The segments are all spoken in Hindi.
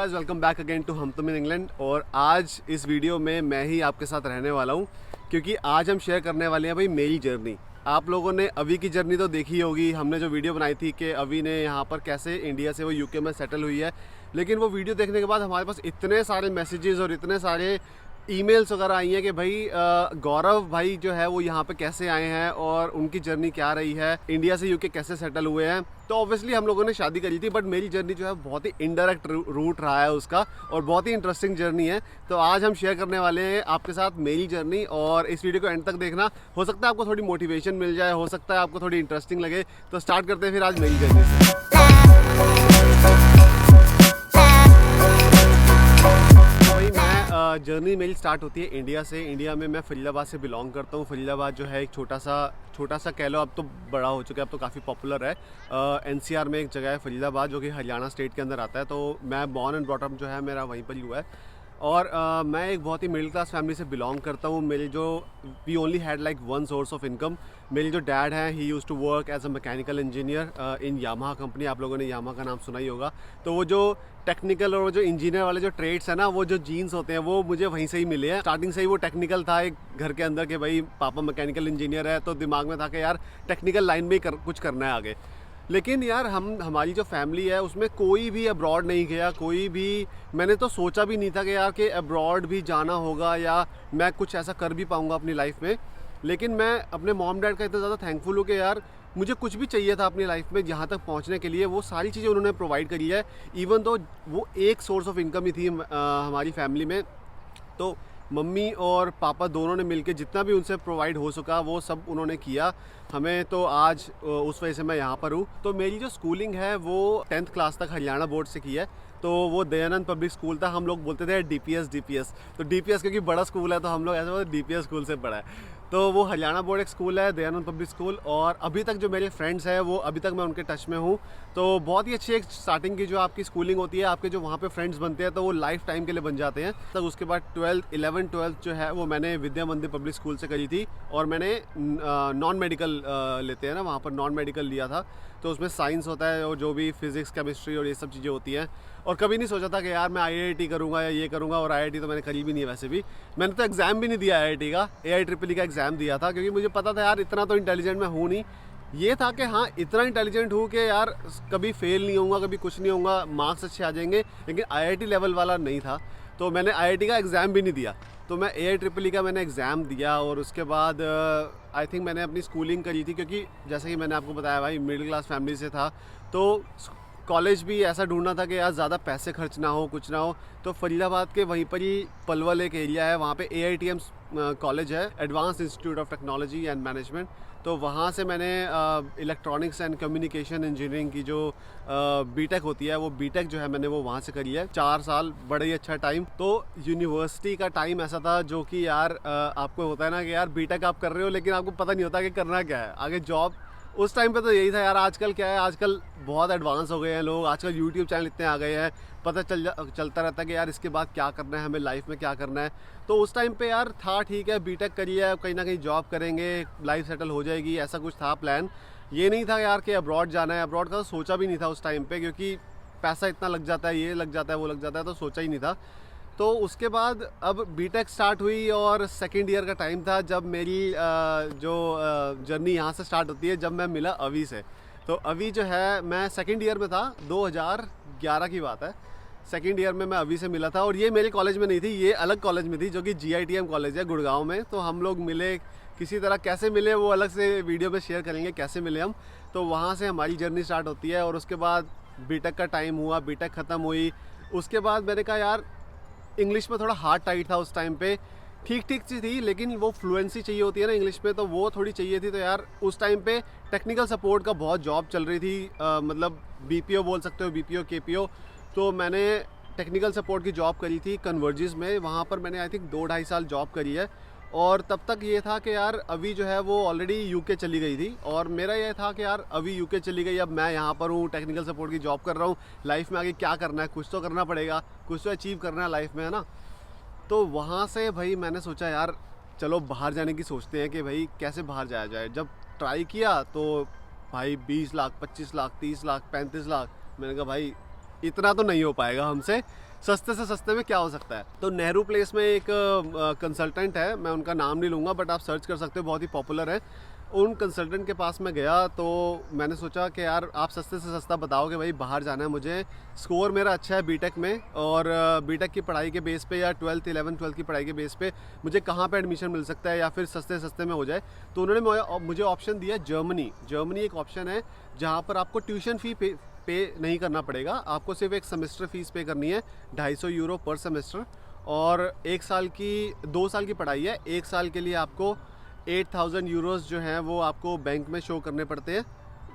Guys, welcome back again to Hum Tum in England. और आज इस वीडियो में मैं ही आपके साथ रहने वाला हूँ, क्योंकि आज हम शेयर करने वाले हैं भाई मेरी जर्नी। आप लोगों ने अवी की जर्नी तो देखी होगी, हमने जो वीडियो बनाई थी कि अवी ने यहाँ पर कैसे इंडिया से वो यूके में सेटल हुई है। लेकिन वो वीडियो देखने के बाद हमारे पास इतने सारे मैसेजेस और इतने सारे ईमेल्स वगैरह आई हैं कि भाई गौरव भाई जो है वो यहाँ पे कैसे आए हैं और उनकी जर्नी क्या रही है, इंडिया से यूके कैसे सेटल हुए हैं। तो ऑब्वियसली हम लोगों ने शादी करी थी, बट मेरी जर्नी जो है बहुत ही इनडायरेक्ट रूट रहा है उसका, और बहुत ही इंटरेस्टिंग जर्नी है। तो आज हम शेयर करने वाले हैं आपके साथ मेरी जर्नी, और इस वीडियो को एंड तक देखना। हो सकता है आपको थोड़ी मोटिवेशन मिल जाए, हो सकता है आपको थोड़ी इंटरेस्टिंग लगे। तो स्टार्ट करते हैं फिर आज मेरी जर्नी से। जर्नी मेरी स्टार्ट होती है इंडिया से। इंडिया में मैं फरीदाबाद से बिलोंग करता हूँ। फरीदाबाद जो है एक छोटा सा कह लो, अब तो बड़ा हो चुका है, अब तो काफ़ी पॉपुलर है। एनसीआर में एक जगह है फरीदाबाद, जो कि हरियाणा स्टेट के अंदर आता है। तो मैं बॉर्न एंड ब्रॉट अप जो है मेरा वहीं पर ही हुआ है। और मैं एक बहुत ही मिडिल क्लास फैमिली से बिलोंग करता हूँ। मेरी जो we only had like one source of income. मेरी जो डैड है ही use to work as a mechanical engineer in Yamaha company. आप लोगों ने यामाहा का नाम सुना ही होगा। तो वो जो टेक्निकल और जो इंजीनियर वाले जो ट्रेड्स है ना, वो जो जीन्स होते हैं वो मुझे वहीं से ही मिले हैं। स्टार्टिंग से ही वो टेक्निकल था एक घर के अंदर, कि भाई पापा मैकेनिकल इंजीनियर है, तो दिमाग में था कि यार टेक्निकल लाइन में ही कुछ करना है आगे। लेकिन यार हमारी जो फैमिली है उसमें कोई भी अब्रॉड नहीं गया, कोई भी, मैंने तो सोचा भी नहीं था कि यार कि अब्रॉड भी जाना होगा या मैं कुछ ऐसा कर भी पाऊँगा अपनी लाइफ में। लेकिन मैं अपने मॉम डैड का इतना ज़्यादा थैंकफुल हूँ कि यार मुझे कुछ भी चाहिए था अपनी लाइफ में यहाँ तक पहुँचने के लिए, वो सारी चीज़ें उन्होंने प्रोवाइड करी है। इवन तो वो एक सोर्स ऑफ इनकम ही थी हमारी फैमिली में। तो मम्मी और पापा दोनों ने मिलकर जितना भी उनसे प्रोवाइड हो सका वो सब उन्होंने किया हमें। तो आज उस वजह से मैं यहाँ पर हूँ। तो मेरी जो स्कूलिंग है वो 10th क्लास तक हरियाणा बोर्ड से की है। तो वो दयानंद पब्लिक स्कूल था, हम लोग बोलते थे डीपीएस। तो डीपीएस क्योंकि बड़ा स्कूल है तो हम लोग ऐसे बोलते डीपीएस स्कूल से पढ़ा है। तो वो हरियाणा बोर्ड एक स्कूल है, दयानंद पब्लिक स्कूल। और अभी तक जो मेरे फ्रेंड्स हैं वो अभी तक मैं उनके टच में हूँ। तो बहुत ही अच्छी एक स्टार्टिंग की जो आपकी स्कूलिंग होती है, आपके जो वहाँ पे फ्रेंड्स बनते हैं तो वो लाइफ टाइम के लिए बन जाते हैं। तब उसके बाद 11th-12th जो है वो मैंने विद्या मंदिर पब्लिक स्कूल से करी थी। और मैंने नॉन मेडिकल लेते हैं ना, वहाँ पर नॉन मेडिकल लिया था। तो उसमें साइंस होता है और जो भी फिज़िक्स केमिस्ट्री और ये सब चीज़ें होती हैं। और कभी नहीं सोचा था कि यार मैं आईआईटी करूँगा या ये करूँगा। और आईआईटी तो मैंने करी भी नहीं है। वैसे भी मैंने तो एग्ज़ाम भी नहीं दिया आईआईटी का, AIEEE का एग्ज़ाम दिया था, क्योंकि मुझे पता था यार इतना तो इंटेलिजेंट मैं हूँ नहीं। ये था कि हाँ इतना इंटेलिजेंट हूँ कि यार कभी फेल नहीं होऊंगा, कभी कुछ नहीं होऊंगा, मार्क्स अच्छे आ जाएंगे। लेकिन आईआईटी लेवल वाला नहीं था, तो मैंने आईआईटी का एग्ज़ाम भी नहीं दिया। तो मैं AIEEE का मैंने एग्ज़ाम दिया। और उसके बाद आई थिंक मैंने अपनी स्कूलिंग करी थी, क्योंकि जैसे कि मैंने आपको बताया भाई मिडिल क्लास फैमिली से था। तो कॉलेज भी ऐसा ढूंढना था कि यार ज़्यादा पैसे खर्च ना हो, कुछ ना हो। तो फरीदाबाद के वहीं पर ही पलवल एक एरिया है, वहाँ पे AITM कॉलेज है, advance institute of technology and management. तो वहाँ से मैंने इलेक्ट्रॉनिक्स एंड कम्युनिकेशन इंजीनियरिंग की जो बीटेक होती है, वो बीटेक जो है मैंने वो वहाँ से करी है। 4 साल, बड़ा ही अच्छा टाइम। तो यूनिवर्सिटी का टाइम ऐसा था जो कि यार आपको होता है ना कि यार बीटेक आप कर रहे हो लेकिन आपको पता नहीं होता कि करना क्या है आगे जॉब। उस टाइम पे तो यही था यार। आजकल क्या है, आजकल बहुत एडवांस हो गए हैं लोग, आजकल यूट्यूब चैनल इतने आ गए हैं, पता चलता रहता है कि यार इसके बाद क्या करना है, हमें लाइफ में क्या करना है। तो उस टाइम पे यार था ठीक है बीटेक करिए, कहीं ना कहीं जॉब करेंगे, लाइफ सेटल हो जाएगी, ऐसा कुछ था प्लान। ये नहीं था यार कि अब्रॉड जाना है। अब्रॉड का तो सोचा भी नहीं था उस टाइम पे, क्योंकि पैसा इतना लग जाता है, ये लग जाता है, वो लग जाता है, तो सोचा ही नहीं था। तो उसके बाद अब बीटेक स्टार्ट हुई और सेकेंड ईयर का टाइम था जब मेरी जो जर्नी यहाँ से स्टार्ट होती है, जब मैं मिला अवी से। तो अवी जो है, मैं सेकेंड ईयर में था, 2011 की बात है। सेकेंड ईयर में मैं अवी से मिला था, और ये मेरे कॉलेज में नहीं थी, ये अलग कॉलेज में थी, जो कि GITM कॉलेज है गुड़गांव में। तो हम लोग मिले किसी तरह, कैसे मिले वो अलग से वीडियो में शेयर करेंगे कैसे मिले हम। तो वहाँ से हमारी जर्नी स्टार्ट होती है। और उसके बाद बीटेक का टाइम हुआ, बीटेक ख़त्म हुई। उसके बाद मैंने कहा यार इंग्लिश में थोड़ा हार्ड टाइट था उस टाइम पे, ठीक ठीक सी थी, लेकिन वो फ्लुएंसी चाहिए होती है ना इंग्लिश में, तो वो थोड़ी चाहिए थी। तो यार उस टाइम पे टेक्निकल सपोर्ट का बहुत जॉब चल रही थी, मतलब BPO बोल सकते हो, BPO KPO। तो मैंने टेक्निकल सपोर्ट की जॉब करी थी कन्वर्जिस में। वहाँ पर मैंने आई थिंक 2-2.5 साल जॉब करी है। और तब तक ये था कि यार अभी जो है वो ऑलरेडी यूके चली गई थी, और मेरा ये था कि यार अभी यूके चली गई, अब मैं यहाँ पर हूँ, टेक्निकल सपोर्ट की जॉब कर रहा हूँ, लाइफ में आगे क्या करना है, कुछ तो करना पड़ेगा, कुछ तो अचीव करना है लाइफ में, है ना। तो वहाँ से भाई मैंने सोचा यार चलो बाहर जाने की सोचते हैं कि भाई कैसे बाहर जाया जाए। जब ट्राई किया तो भाई 20 लाख, 25 लाख, 30 लाख, 35 लाख, मैंने कहा भाई इतना तो नहीं हो पाएगा हमसे, सस्ते से सस्ते में क्या हो सकता है। तो नेहरू प्लेस में एक कंसल्टेंट है, मैं उनका नाम नहीं लूँगा बट आप सर्च कर सकते हो, बहुत ही पॉपुलर है। उन कंसल्टेंट के पास मैं गया तो मैंने सोचा कि यार आप सस्ते से सस्ता बताओ कि भाई बाहर जाना है मुझे, स्कोर मेरा अच्छा है बीटेक में, और बीटेक की पढ़ाई के बेस पे या 11th-12th की पढ़ाई के बेस पे मुझे कहाँ पे एडमिशन मिल सकता है या फिर सस्ते सस्ते में हो जाए। तो उन्होंने मुझे ऑप्शन दिया जर्मनी। जर्मनी एक ऑप्शन है जहाँ पर आपको ट्यूशन फ़ी पे नहीं करना पड़ेगा, आपको सिर्फ एक सेमेस्टर फ़ीस पे करनी है, 250 यूरो पर सेमेस्टर, और 2 साल की पढ़ाई है। 1 साल के लिए आपको 8000 यूरोज़ जो हैं वो आपको बैंक में शो करने पड़ते हैं,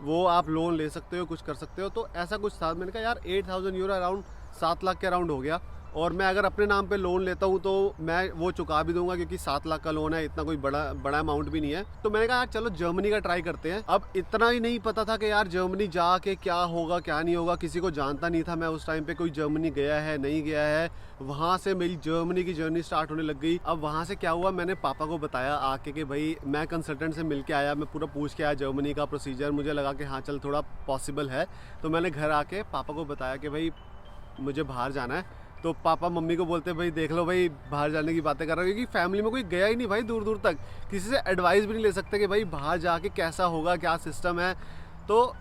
वो आप लोन ले सकते हो, कुछ कर सकते हो। तो ऐसा कुछ था, मैंने कहा यार 8000 यूरो अराउंड 7 लाख के अराउंड हो गया, और मैं अगर अपने नाम पे लोन लेता हूँ तो मैं वो चुका भी दूंगा, क्योंकि 7 लाख का लोन है, इतना कोई बड़ा अमाउंट भी नहीं है। तो मैंने कहा यार चलो जर्मनी का ट्राई करते हैं। अब इतना ही नहीं पता था कि यार जर्मनी जाके क्या होगा क्या नहीं होगा, किसी को जानता नहीं था मैं उस टाइम पे, कोई जर्मनी गया है नहीं गया है। वहाँ से मेरी जर्मनी की जर्नी स्टार्ट होने लग गई। अब वहाँ से क्या हुआ, मैंने पापा को बताया आके कि भाई मैं कंसल्टेंट से मिल के आया, मैं पूरा पूछ के आया जर्मनी का प्रोसीजर, मुझे लगा कि हाँ चल थोड़ा पॉसिबल है। तो मैंने घर आके पापा को बताया कि भाई मुझे बाहर जाना है। तो पापा मम्मी को बोलते भाई देख लो भाई बाहर जाने की बातें कर रहे हो, क्योंकि फैमिली में कोई गया ही नहीं भाई दूर दूर तक, किसी से एडवाइस भी नहीं ले सकते कि भाई बाहर जाके कैसा होगा, क्या सिस्टम है। तो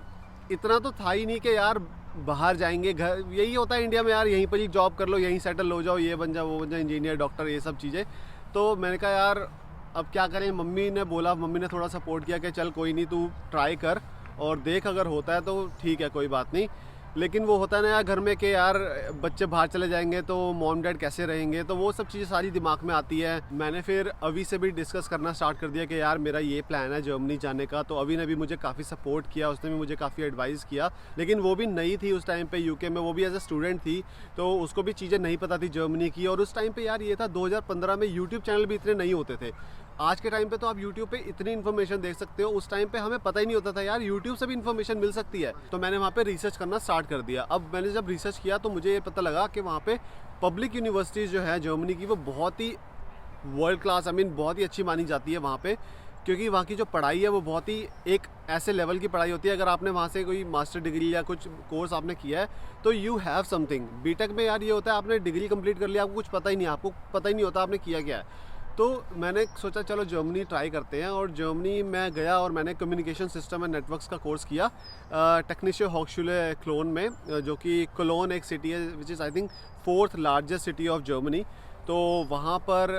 इतना तो था ही नहीं कि यार बाहर जाएंगे, घर यही होता है इंडिया में यार, यहीं पर ही जॉब कर लो, यहीं सेटल हो जाओ, ये बन जाओ वो बन जाओ, इंजीनियर डॉक्टर ये सब चीज़ें। तो मैंने कहा यार अब क्या करें, मम्मी ने बोला, मम्मी ने थोड़ा सपोर्ट किया कि चल कोई नहीं तू ट्राई कर और देख, अगर होता है तो ठीक है कोई बात नहीं। लेकिन वो होता है ना यार घर में कि यार बच्चे बाहर चले जाएंगे तो मॉम डैड कैसे रहेंगे, तो वो सब चीज़ें सारी दिमाग में आती है। मैंने फिर अभी से भी डिस्कस करना स्टार्ट कर दिया कि यार मेरा ये प्लान है जर्मनी जाने का। तो अभी ने भी मुझे काफ़ी सपोर्ट किया, उसने भी मुझे काफ़ी एडवाइस किया, लेकिन वो भी नई थी उस टाइम पे यूके में, वो भी एज ए स्टूडेंट थी, तो उसको भी चीज़ें नहीं पता थी जर्मनी की। और उस टाइम पर यार ये था 2015 में यूट्यूब चैनल भी इतने नहीं होते थे। आज के टाइम पे तो आप YouTube पे इतनी इन्फॉर्मेशन देख सकते हो, उस टाइम पे हमें पता ही नहीं होता था यार YouTube से भी इन्फॉर्मेशन मिल सकती है। तो मैंने वहाँ पे रिसर्च करना स्टार्ट कर दिया। अब मैंने जब रिसर्च किया तो मुझे ये पता लगा कि वहाँ पे पब्लिक यूनिवर्सिटीज़ जो है जर्मनी की, वो बहुत ही वर्ल्ड क्लास, आई मीन बहुत ही अच्छी मानी जाती है वहाँ पे, क्योंकि वहाँ की जो पढ़ाई है वो बहुत ही एक ऐसे लेवल की पढ़ाई होती है। अगर आपने वहाँ से कोई मास्टर डिग्री या कुछ कोर्स आपने किया है तो यू हैव समथिंग। बीटेक में यार ये होता है आपने डिग्री कंप्लीट कर लिया, आपको कुछ पता ही नहीं, आपको पता ही नहीं होता आपने किया क्या है। तो मैंने सोचा चलो जर्मनी ट्राई करते हैं, और जर्मनी मैं गया और मैंने कम्युनिकेशन सिस्टम एंड नेटवर्क्स का कोर्स किया टेक्निशियन होक्सचुले क्लोन में, जो कि कोलोन एक सिटी है which is I think 4th largest city of Germany. तो वहाँ पर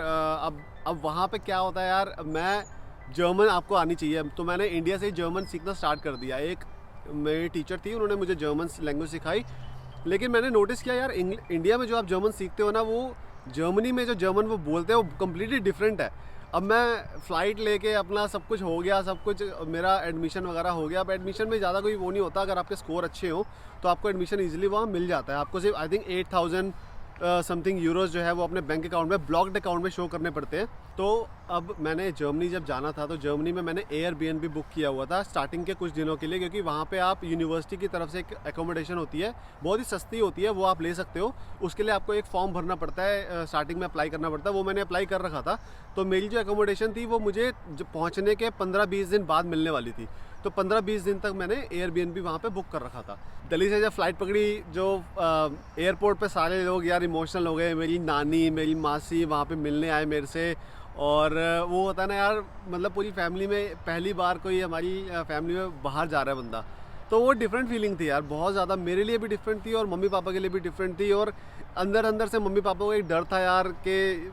अब वहाँ पे क्या होता है यार, मैं जर्मन आपको आनी चाहिए, तो मैंने इंडिया से ही जर्मन सीखना स्टार्ट कर दिया। एक मेरी टीचर थी, उन्होंने मुझे जर्मन लैंग्वेज सिखाई, लेकिन मैंने नोटिस किया यार इंडिया में जो आप जर्मन सीखते हो ना, वो जर्मनी में जो जर्मन वो बोलते हैं वो कम्प्लीटली डिफरेंट है। अब मैं फ़्लाइट लेके अपना सब कुछ हो गया, सब कुछ मेरा एडमिशन वगैरह हो गया। अब एडमिशन में ज़्यादा कोई वो नहीं होता, अगर आपके स्कोर अच्छे हो तो आपको एडमिशन इजीली वहाँ मिल जाता है। आपको सिर्फ आई थिंक 8000 समथिंग यूरोज़ जो है वो अपने बैंक अकाउंट में, ब्लॉक्ड अकाउंट में शो करने पड़ते हैं। तो अब मैंने जर्मनी जब जाना था तो जर्मनी में मैंने एयरबीएनबी बुक किया हुआ था स्टार्टिंग के कुछ दिनों के लिए, क्योंकि वहाँ पे आप यूनिवर्सिटी की तरफ से एक एकोमोडेशन होती है, बहुत ही सस्ती होती है, वो आप ले सकते हो। उसके लिए आपको एक फॉर्म भरना पड़ता है, स्टार्टिंग में अप्लाई करना पड़ता है, वो मैंने अप्लाई कर रखा था। तो मेरी जो एकोमोडेशन थी वो मुझे पहुँचने के 15-20 दिन बाद मिलने वाली थी। तो 15-20 दिन तक मैंने एयरबीएनबी वहाँ पे बुक कर रखा था। दिल्ली से जब फ़्लाइट पकड़ी, जो एयरपोर्ट पे सारे लोग यार इमोशनल हो गए। मेरी नानी, मेरी मासी वहाँ पे मिलने आए मेरे से, और वो होता है ना यार, मतलब पूरी फैमिली में पहली बार कोई हमारी फैमिली में बाहर जा रहा है बंदा, तो वो डिफरेंट फीलिंग थी यार, बहुत ज़्यादा मेरे लिए भी डिफरेंट थी और मम्मी पापा के लिए भी डिफरेंट थी। और अंदर अंदर से मम्मी पापा को एक डर था यार कि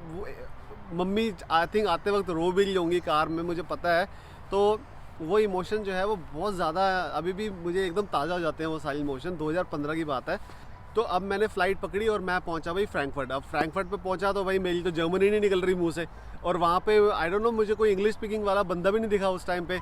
मम्मी आई थिंक आते वक्त रो भी होंगी कार में, मुझे पता है। तो वो इमोशन जो है वो बहुत ज़्यादा अभी भी मुझे एकदम ताज़ा हो जाते हैं वो सारे इमोशन। 2015 की बात है। तो अब मैंने फ़्लाइट पकड़ी और मैं पहुंचा भाई फ्रैंकफर्ट। अब फ्रैंकफर्ट पे पहुंचा तो भाई मेरी तो जर्मनी नहीं निकल रही मुंह से, और वहाँ पे आई डोंट नो मुझे कोई इंग्लिश स्पीकिंग वाला बंदा भी नहीं दिखा उस टाइम पे।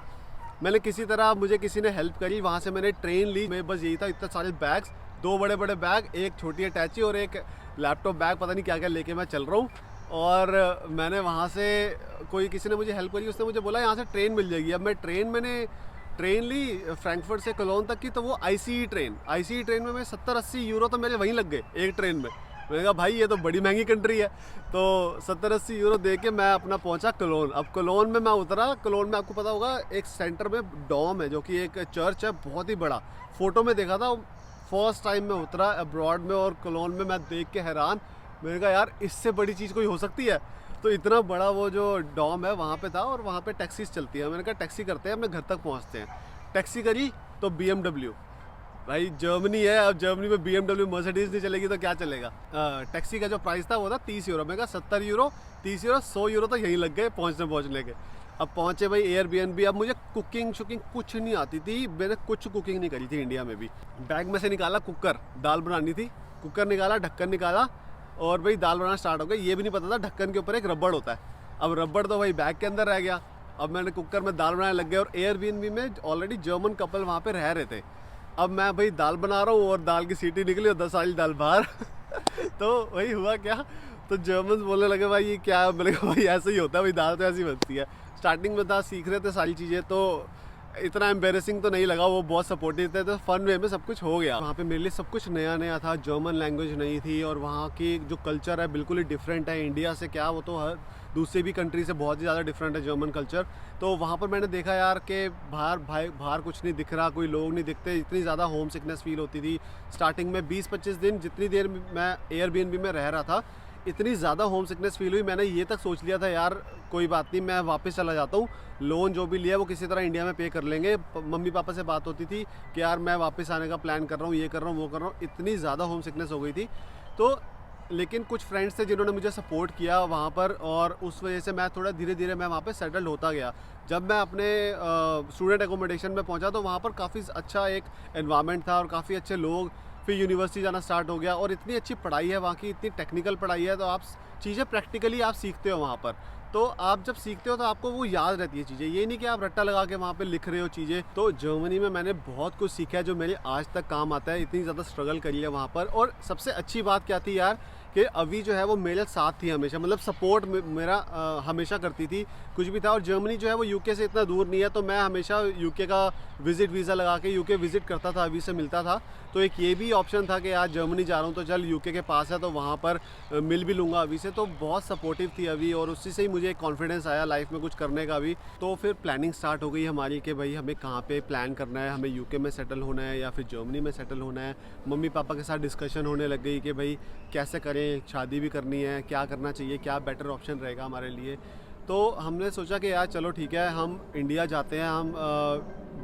मैंने किसी तरह, मुझे किसी ने हेल्प करी, वहाँ से मैंने ट्रेन ली। मैं बस यही था, इतने सारे बैग्स, 2 बड़े बड़े बैग, एक छोटी अटैची और एक लैपटॉप बैग, पता नहीं क्या क्या लेके मैं चल रहा हूँ। और मैंने वहाँ से किसी ने मुझे हेल्प करी, उसने मुझे बोला यहाँ से ट्रेन मिल जाएगी। अब मैंने ट्रेन ली फ्रैंकफर्ट से कोलोन तक की, तो वो आईसीई ट्रेन में मैं 70-80 यूरो तो मेरे वहीं लग गए एक ट्रेन में। मैंने कहा भाई ये तो बड़ी महंगी कंट्री है। तो 70-80 यूरो दे के मैं अपना पहुंचा कोलोन। अब कोलोन में मैं उतरा। कोलोन में आपको पता होगा एक सेंटर में डॉम है, जो कि एक चर्च है बहुत ही बड़ा। फ़ोटो में देखा था, फर्स्ट टाइम मैं उतरा अब्रॉड में और कोलोन में, मैं देख के हैरान। मैंने कहा यार इससे बड़ी चीज़ कोई हो सकती है। तो इतना बड़ा वो जो डॉम है वहाँ पे था और वहाँ पे टैक्सीज चलती है। मैंने कहा टैक्सी करते हैं, अपने घर तक पहुँचते हैं। टैक्सी करी तो BMW। भाई जर्मनी है, अब जर्मनी में BMW मर्सिडीज नहीं चलेगी तो क्या चलेगा। टैक्सी का जो प्राइस था वो था 30 यूरो। मैं कहा 70 यूरो, 30 यूरो, 100 यूरो तो यहीं लग गए पहुँचने के। अब पहुँचे भाई एयरबीएनबी। अब मुझे कुकिंग शुकिंग कुछ नहीं आती थी, मैंने कुछ कुकिंग नहीं करी थी इंडिया में भी। बैग में से निकाला कुकर, दाल बनानी थी, कुकर निकाला, ढक्कन निकाला और भाई दाल बनाना स्टार्ट हो गया। ये भी नहीं पता था ढक्कन के ऊपर एक रबड़ होता है। अब रबड़ तो भाई बैग के अंदर रह गया। अब मैंने कुकर में दाल बनाने लग गया और एयरबीएनबी में ऑलरेडी जर्मन कपल वहाँ पे रह रहे थे। अब मैं भाई दाल बना रहा हूँ और दाल की सीटी निकली और 10 सारी दाल बाहर। तो वही हुआ क्या, तो जर्मन बोलने लगे भाई ये क्या है। मैंने कहा भाई ऐसे ही होता है भाई, दाल तो ऐसी बनती है। स्टार्टिंग में था, सीख रहे थे सारी चीज़ें, तो इतना एम्बेरसिंग तो नहीं लगा। वो बहुत सपोर्टिव थे, तो फन वे में सब कुछ हो गया। वहाँ पे मेरे लिए सब कुछ नया नया था, जर्मन लैंग्वेज नहीं थी और वहाँ की जो कल्चर है बिल्कुल ही डिफरेंट है इंडिया से। क्या वो तो हर दूसरी भी कंट्री से बहुत ही ज़्यादा डिफरेंट है जर्मन कल्चर। तो वहाँ पर मैंने देखा यार कि बाहर कुछ नहीं दिख रहा, कोई लोग नहीं दिखते। इतनी ज़्यादा होम सिकनेस फील होती थी स्टार्टिंग में। 20-25 दिन जितनी देर मैं एयरबीएनबी में रह रहा था, इतनी ज़्यादा होम सिकनेस फील हुई। मैंने ये तक सोच लिया था यार कोई बात नहीं, मैं वापस चला जाता हूँ, लोन जो भी लिया वो किसी तरह इंडिया में पे कर लेंगे। मम्मी पापा से बात होती थी कि यार मैं वापस आने का प्लान कर रहा हूँ, ये कर रहा हूँ, वो कर रहा हूँ। इतनी ज़्यादा होम सिकनेस हो गई थी। तो लेकिन कुछ फ्रेंड्स थे जिन्होंने मुझे सपोर्ट किया वहाँ पर, और उस वजह से मैं थोड़ा धीरे धीरे मैं वहाँ पे सेटल होता गया। जब मैं अपने स्टूडेंट एकोमोडेशन में पहुँचा तो वहाँ पर काफ़ी अच्छा एक एनवायरनमेंट था और काफ़ी अच्छे लोग। फिर यूनिवर्सिटी जाना स्टार्ट हो गया और इतनी अच्छी पढ़ाई है वहाँ की, इतनी टेक्निकल पढ़ाई है, तो आप चीज़ें प्रैक्टिकली आप सीखते हो वहाँ पर। तो आप जब सीखते हो तो आपको वो याद रहती है चीज़ें, ये नहीं कि आप रट्टा लगा के वहाँ पे लिख रहे हो चीज़ें। तो जर्मनी में मैंने बहुत कुछ सीखा है जो मेरे आज तक काम आता है। इतनी ज़्यादा स्ट्रगल करी है वहाँ पर। और सबसे अच्छी बात क्या थी यार कि अभी जो है वो मेरे साथ थी हमेशा, मतलब सपोर्ट मेरा हमेशा करती थी कुछ भी था। और जर्मनी जो है वो यूके से इतना दूर नहीं है, तो मैं हमेशा यूके का विज़िट वीज़ा लगा के यूके विज़िट करता था, अभी से मिलता था। तो एक ये भी ऑप्शन था कि आज जर्मनी जा रहा हूँ तो चल यूके के पास है तो वहाँ पर मिल भी लूँगा अभी से। तो बहुत सपोर्टिव थी अभी, और उसी से ही मुझे एक कॉन्फिडेंस आया लाइफ में कुछ करने का भी। तो फिर प्लानिंग स्टार्ट हो गई हमारी कि भाई हमें कहाँ पे प्लान करना है, हमें यूके में सेटल होना है या फिर जर्मनी में सेटल होना है। मम्मी पापा के साथ डिस्कशन होने लग गई कि भाई कैसे करें, शादी भी करनी है, क्या करना चाहिए, क्या बेटर ऑप्शन रहेगा हमारे लिए। तो हमने सोचा कि यार चलो ठीक है हम इंडिया जाते हैं। हम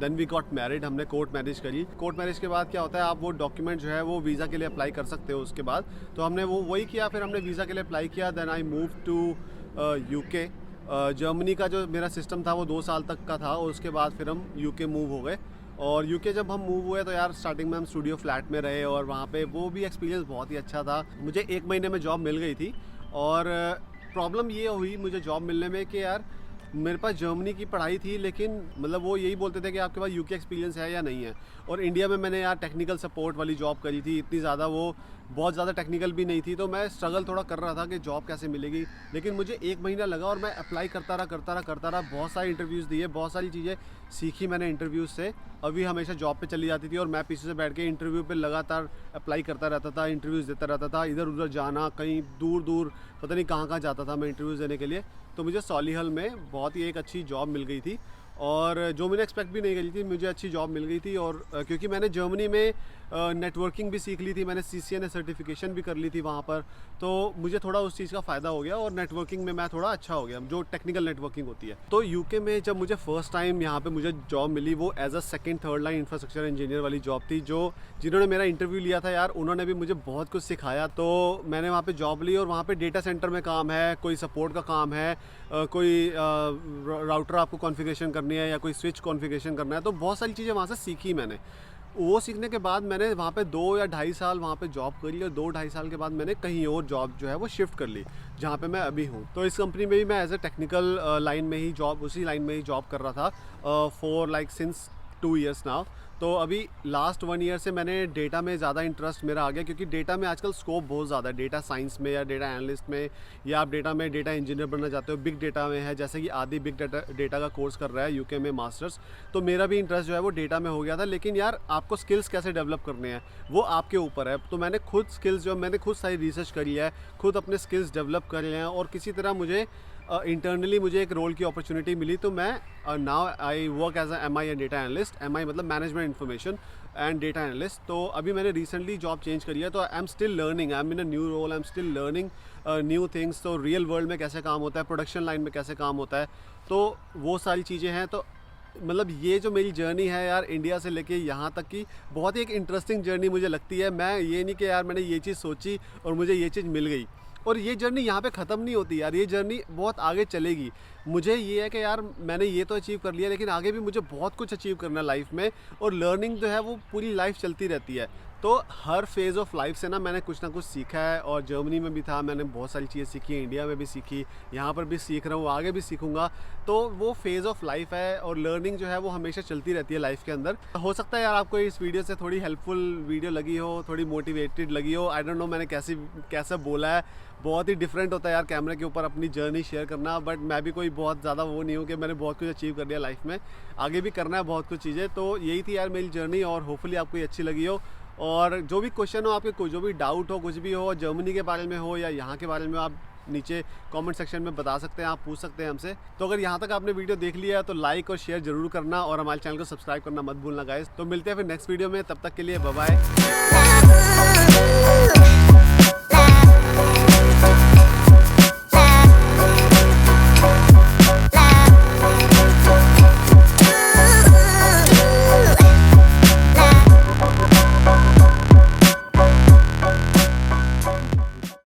देन वी गॉट मैरिड, हमने कोर्ट मैरिज करी। कोर्ट मैरिज के बाद क्या होता है, आप वो डॉक्यूमेंट जो है वो वीज़ा के लिए अप्लाई कर सकते हो उसके बाद। तो हमने वही किया, फिर हमने वीज़ा के लिए अप्लाई किया। Then I move to UK. Germany का जो मेरा सिस्टम था वो 2 साल तक का था, और उसके बाद फिर हम यूके मूव हो गए। और यूके जब हम मूव हुए तो यार स्टार्टिंग में हम स्टूडियो फ्लैट में रहे और वहाँ पे वो भी एक्सपीरियंस बहुत ही अच्छा था। मुझे 1 महीने में जॉब मिल गई थी। और प्रॉब्लम ये हुई मुझे जॉब मिलने में कि यार मेरे पास जर्मनी की पढ़ाई थी, लेकिन मतलब वो यही बोलते थे कि आपके पास यूके एक्सपीरियंस है या नहीं है। और इंडिया में मैंने यार टेक्निकल सपोर्ट वाली जॉब करी थी, इतनी ज़्यादा वो बहुत ज़्यादा टेक्निकल भी नहीं थी। तो मैं स्ट्रगल थोड़ा कर रहा था कि जॉब कैसे मिलेगी। लेकिन मुझे 1 महीना लगा और मैं अप्लाई करता रहा। बहुत सारे इंटरव्यूज़ दिए, बहुत सारी चीज़ें सीखी मैंने इंटरव्यूज़ से। अभी हमेशा जॉब पे चली जाती थी और मैं पीछे से बैठ के इंटरव्यू पे लगातार अप्लाई करता रहता था, इंटरव्यूज़ देता रहता था। इधर उधर जाना, कहीं दूर दूर पता नहीं कहाँ कहाँ जाता था मैं इंटरव्यूज़ देने के लिए। तो मुझे सॉलिहल में बहुत ही एक अच्छी जॉब मिल गई थी, और जो मैंने एक्सपेक्ट भी नहीं करी थी, मुझे अच्छी जॉब मिल गई थी। और क्योंकि मैंने जर्मनी में नेटवर्किंग भी सीख ली थी, मैंने CCNA सर्टिफिकेशन भी कर ली थी वहाँ पर। तो मुझे थोड़ा उस चीज़ का फ़ायदा हो गया और नेटवर्किंग में मैं थोड़ा अच्छा हो गया, जो टेक्निकल नेटवर्किंग होती है। तो यूके में जब मुझे फ़र्स्ट टाइम यहाँ पे मुझे जॉब मिली, वो as a second third line infrastructure engineer वाली जॉब थी। जिन्होंने मेरा इंटरव्यू लिया था यार, उन्होंने भी मुझे बहुत कुछ सिखाया। तो मैंने वहाँ पर जॉब ली और वहाँ पर डेटा सेंटर में काम है, कोई सपोर्ट का काम है, कोई राउटर आपको कॉन्फ़िगरेशन करनी है या कोई स्विच कॉन्फ़िगरेशन करना है। तो बहुत सारी चीज़ें वहाँ से सीखी मैंने। वो सीखने के बाद मैंने वहाँ पे 2 या ढाई साल वहाँ पे जॉब करी, और 2-2.5 साल के बाद मैंने कहीं और जॉब जो है वो शिफ्ट कर ली, जहाँ पे मैं अभी हूँ। तो इस कंपनी में भी मैं एज ए टेक्निकल लाइन में ही उसी लाइन में ही जॉब कर रहा था for like since 2 years now. तो अभी लास्ट 1 year से मैंने डेटा में ज़्यादा इंटरेस्ट मेरा आ गया, क्योंकि डेटा में आजकल स्कोप बहुत ज़्यादा है। डेटा साइंस में या डेटा एनालिस्ट में, या आप डेटा में डेटा इंजीनियर बनना चाहते हो, बिग डेटा में है, जैसे कि आदि बिग डेटा का कोर्स कर रहा है यूके में मास्टर्स। तो मेरा भी इंटरेस्ट जो है वो डेटा में हो गया था। लेकिन यार आपको स्किल्स कैसे डेवलप करने हैं वो आपके ऊपर है। तो मैंने खुद सारी रिसर्च करी है, खुद अपने स्किल्स डेवलप कर लिए हैं, और किसी तरह मुझे इंटरनली मुझे एक रोल की अपॉर्चुनिटी मिली, तो मैं now I work as M I and data analyst. M I मतलब management information and data analyst. तो अभी मैंने रिसेंटली जॉब चेंज करी है, तो I am still learning, I am in a new role, I am still learning new things. तो रियल वर्ल्ड में कैसे काम होता है, प्रोडक्शन लाइन में कैसे काम होता है, तो वो सारी चीज़ें हैं। तो मतलब ये जो मेरी जर्नी है यार, इंडिया से लेके यहाँ तक की बहुत ही एक इंटरेस्टिंग जर्नी मुझे लगती है। मैं ये नहीं कि यार मैंने ये चीज़ सोची और मुझे ये चीज़ मिल गई, और ये जर्नी यहाँ पे ख़त्म नहीं होती यार, ये जर्नी बहुत आगे चलेगी। मुझे ये है कि यार मैंने ये तो अचीव कर लिया, लेकिन आगे भी मुझे बहुत कुछ अचीव करना है लाइफ में, और लर्निंग जो है वो पूरी लाइफ चलती रहती है। तो हर फेज़ ऑफ लाइफ से ना कुछ ना कुछ सीखा है, और जर्मनी में भी था, मैंने बहुत सारी चीज़ें सीखी, इंडिया में भी सीखी, यहाँ पर भी सीख रहा हूँ, आगे भी सीखूँगा। तो वो फेज़ ऑफ लाइफ है, और लर्निंग जो है वो हमेशा चलती रहती है लाइफ के अंदर। हो सकता है यार आपको इस वीडियो से थोड़ी हेल्पफुल वीडियो लगी हो, थोड़ी मोटिवेटेड लगी हो, आई डोंट नो मैंने कैसा बोला है। बहुत ही डिफरेंट होता है यार कैमरे के ऊपर अपनी जर्नी शेयर करना, बट मैं भी कोई बहुत ज़्यादा वो नहीं हूँ कि मैंने बहुत कुछ अचीव कर लिया लाइफ में, आगे भी करना है बहुत कुछ चीज़ें। तो यही थी यार मेरी जर्नी, और होपफुली आपको ये अच्छी लगी हो। और जो भी क्वेश्चन हो आपके, कोई जो भी डाउट हो, कुछ भी हो, जर्मनी के बारे में हो या यहाँ के बारे में, आप नीचे कमेंट सेक्शन में बता सकते हैं, आप पूछ सकते हैं हमसे। तो अगर यहाँ तक आपने वीडियो देख लिया तो लाइक और शेयर जरूर करना, और हमारे चैनल को सब्सक्राइब करना मत भूलना गाइस। तो मिलते हैं फिर नेक्स्ट वीडियो में, तब तक के लिए बाय बाय।